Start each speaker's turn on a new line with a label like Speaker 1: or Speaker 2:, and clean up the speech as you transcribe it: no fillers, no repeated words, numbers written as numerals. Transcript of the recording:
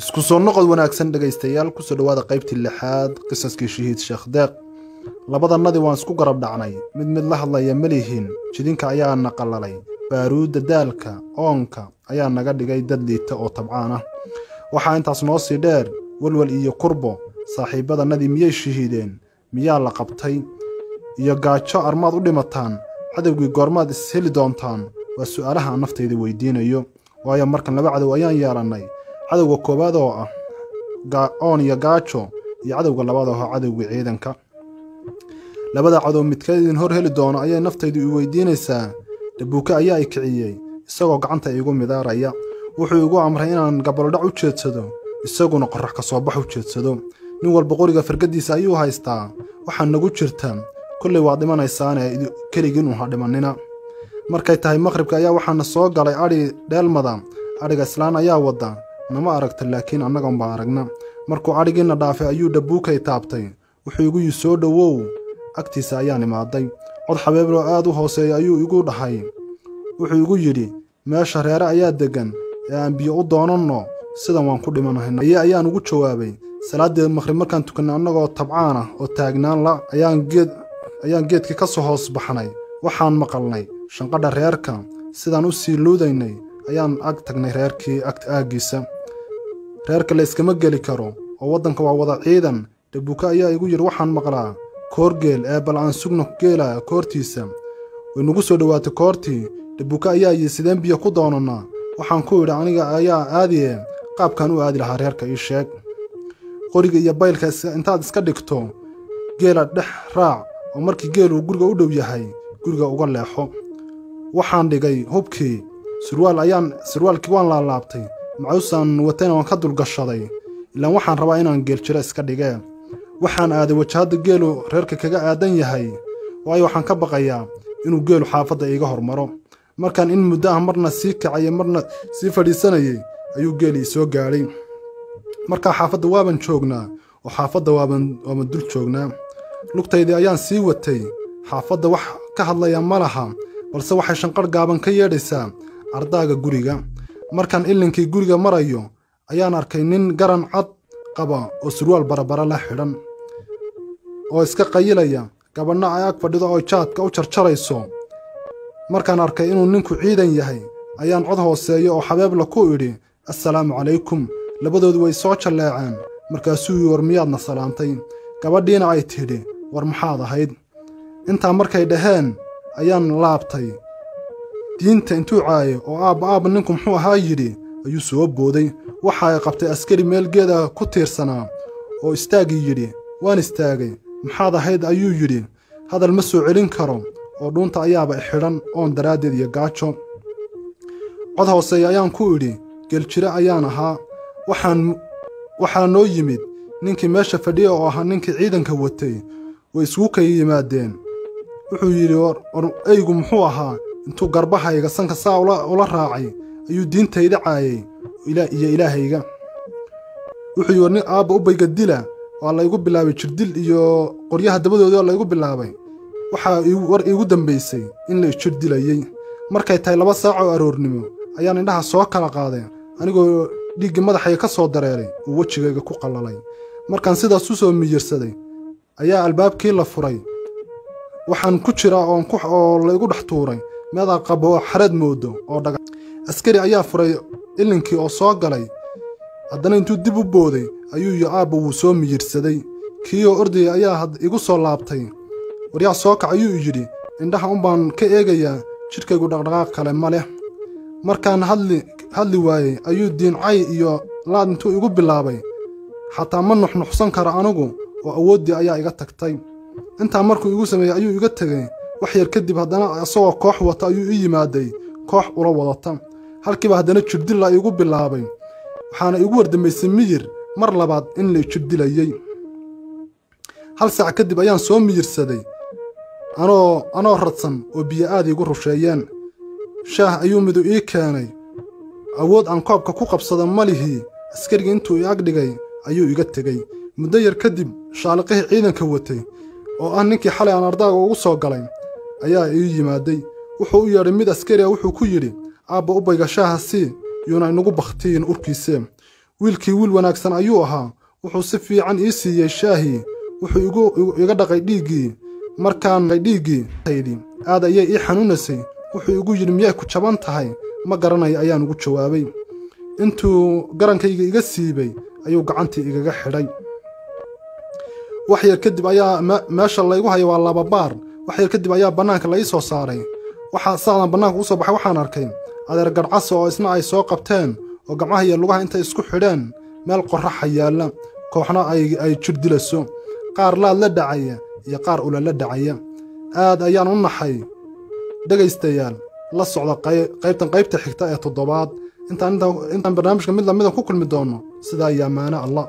Speaker 1: isku soo noqod wanaagsan dhagaystayaal ku soo dhawaada qaybtii lixaad qisaskii shahiid Sheekh Deeq labadanadi waan isku garab dhacnay mid la hadlaya malihiin jidinka ayaa naqalalay baaruuda daalka oonka ayaa naga dhigay dad liita oo tabcaan ah waxa intaas noo sii dheer walwal iyo kurbo saaxiibadanadi miyay shahiideen miyaa la qabtay iyo gaajo armaad u dhimataan cadawgii goormaad is heli doontaan waa su'aalaha aan naftayda weydiinayo waayo markan laba cadow ayaan yeelanay cadawga koobaad oo ah oon iyo gaajo iyo cadawga labaad oo ah cadawga ciidanka labada cadow midkeedin hor heli doono ayay naftaydu i weydiinaysaa dhabuuka ayaa i kiciyay isagoo gacanta igu midaaraya wuxuu igu amray inaan gabaldhac u jeedsado isaguna qorrax ka soo bax u jeedsado nin walba qoriga fargadiisa ayuu haystaa waxaa nagu jirta kullay waa dhimanaysaane keligiin u hadhimanina markay tahay maqribka ayaa waxaana soo galay adhi dheelmada adhiga islaan ayaa wada nama aragta laakiin annagan baa aragna markuu adhigiina dhaafay ayuu dhabuukay taabtay wuxuu igu yidhi soo dhowow agtiisa ayaan imaaday cod xabeeblo aad u hooseeya ayuu igu dhahay wuxuu igu yidhi meesha reere ayaa degan ee aan biyo u doonanno sidan waan ku dhimanahay ayaan ugu jawaabay salaadii maqrib markaan tukannay annagoo tabcaan ah oo taagnaan la ayaan geedkii ka soo hoos baxnay waxaan maqalnay shanqadha reerka sidaan u sii luudaynay ayaan ag tagnay reerkii aagiisa reerka la iskama geli karo oo waddanka waa wada ciidan dhabuuka ayaa igu yidhi waxaan maqlaa koorgeel ee bal aan sugno geela koortiisa way nagu soo dhowaatay koortii dhabuuka ayaa yidhi sideen biyo ku doonannaa waxaan ku idhi aniga ayaa aadiye qaabkaan u aadi lahaa reerka ii sheeg qoriga iyo baylka intaad iska dhigto geela dhex raac oo markii geelu guriga u dhow yahay guriga uga leexo waxaan dhigay hubkii surwaalkii waan laalaabtay macuusaan watayna waan ka dulgashaday ilaan waxaan rabaa inaan geeljiro iska dhigee waxaan aaday wajahadda geelu reerka kaga aadan yahay waayo waxaan ka baqayaa inuu geelu xaafadda iiga hormaro markaan in muddo ah marna sii kacaya marna sii fadhiisanayay ayuu geelii soo gaadhay markaa xaafadda waaban joognaa oo xaafadda waaban dul joognaa lugtaydii ayaan sii watay xaafadda wax ka hadlaya ma laha balse waxay shanqadh gaaban ka yeedhaysaa ardaaga guriga markaan ilinkii guriga marayo ayaan arkay nin garan cad qaba oo surwaal barabara la xidhan oo iska qayilaya gabadhna ay ag fadhido oo jaadka u jarjarayso markaan arkay inuu ninku ciidan yahay ayaan cod hooseeyo oo xabeebla ku idhi assalaamu calaykum labadoodu way soo jalleeceen markaasuu yii war miyaadna salaantay gabadhiina ay tidhi war maxaad ahayd intaa markay dhaheen ayaan laabtay diinta intuu caayo oo aabba ninku muxuu ahaa yidhi ayuu soo booday waxa ay qabtay askari meel geeda ku tiirsanaa oo istaagii yidhi waan istaagay maxaad ahayd ayuu yidhi hadal ma soo celin karo oo dhuunta ayaaba xidhan oon daraaddeed iyo gaajo cod hooseeya ayaan ku idhi geeljire ayaan ahaa waxaa noo yimid ninkii meesha fadhiya oo ahaa ninkii ciidanka watay way isugu kay yimaadeen wuxuu yidhi war eygu muxuu ahaa intuu garbahayga sanka saa ula raacay ayuu diintayda caayay iyo ilaahayga wuxuu yidhi war nin aabba u bayga dila waa laygu bilaabay jirdil iyo qoryaha dabadooda laygu bilaabay waxaa war iigu dambaysay in la jir dilayey markay tahay 2 saac oo aroornimo ayaan indhaha soo kala qaaday anigoo dhiiggii madaxayga ka soo dareeray uu wejigayga ku qallalay markaan sidaas u soo miyirsaday ayaa albaabkii la furay waxaan ku jiraa oo laygu dhex tuuray meedaa qabo xareed moodo oo dhaga askari ayaa furay ilinkii oo soo galay haddana intuu dib u booday ayuu yidhi aabba wuu soo miyirsaday kii oo ordayay ayaa igu soo laabtay waryaa soo kac ayuu yidhi indhaha unbaan ka eegayaa jidhkaygu dhaqdhaqaaq kale ma leh markaan hadli waayey ayuu diincay iyo laad intuu igu bilaabay xataa ma nuxnuxsan karo anigu oo awooddii ayaa iga tagtay intaa markuu igu sameeyey ayuu iga tegay wax yar kadib haddana isagoo koox wata ayuu ii yimaaday koox ula wadata halkiiba haddana jirdilla igu bilaabay waxaana igu wardambaysay miyir mar labaad in la jirdilayey 1 saac kadib ayaan soo miyirsaday anoo radsan oo biyo aad igu rusheeyeen shaah ayuu midu ii keenay awood aan koobka ku qabsada malihii askarigii intuu i ag dhigay ayuu iga tegey muddo yar kadib shaaliqihii ciidanka watay oo ah ninkii xalay aan ardaaga ugu soo galay ayaa ii yimaaday wuxuu u yeedhay mid askari ah wuxuu ku yidhi aabba u bayga shaaha sii yuuna inagu bakhtiyin urkiisee wiilkii wiil wanaagsan ayuu ahaa wuxuu si fiican ii siiyey shaahi wuxuu iga dhaqay dhiiggii markaan dhiiggii aad ayay ii xanuunaysay wuxuu igu yidhi miyay ku jaban tahay ma garanayo ayaan ugu jawaabay intuu garankayga iga siibay ayuu gacantii igaga xidhay wax yar kadib ayaa meesha laygu hayo waa laba baar wax yar kadib ayaa bannaanka la ii soo saaray waxaa saadan bannaanka u soo baxay waxaan arkay adeer garcas oo isna ay soo qabteen oo gacmaha iyo lugaha intay isku xidheen meel qorraxa yaalla kooxna ay jir dilayso qaar laad la dhacaya iyo qaar ula la dhacaya aad ayaan u naxay dhegaystayaal la socda qaybta xigta ee 7 intaan barnaamijka mid lamida ku kulmi doono sidaa iyo amaano allah